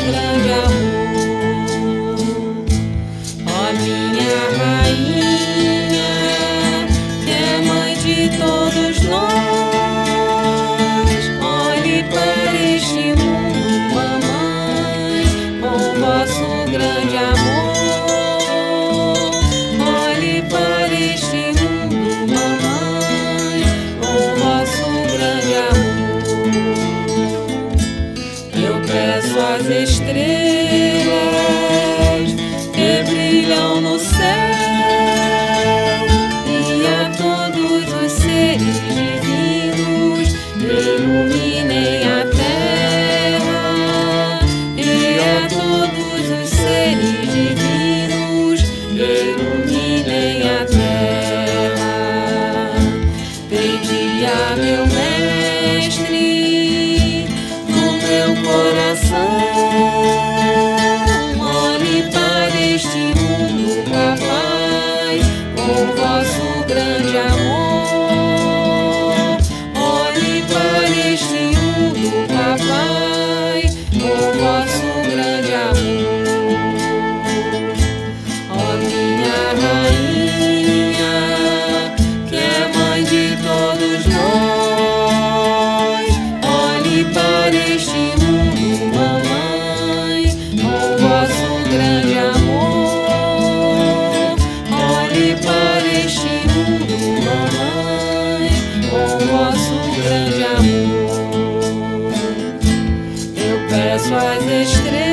grande amor. Ó minha rainha, que é mãe de todos nós, olhe para este mundo, mamãe, com vosso grande amor. Olhe para este mundo, mamãe, com vosso grande amor. Eu peço às estrelas que brilham no céu e a todos os seres divinos que iluminem a terra, e a todos os seres divinos que iluminem a terra. Pedi a meu mestre no meu coração, olhe para este mundo, papai, com vosso grande amor. Olhe para este mundo, papai, com vosso grande amor. Ó minha rainha, que é mãe de todos nós, olhe para este mundo, mamãe, com vosso grande amor. Olhe para este mundo, mamãe, com vosso grande amor. Eu peço às estrelas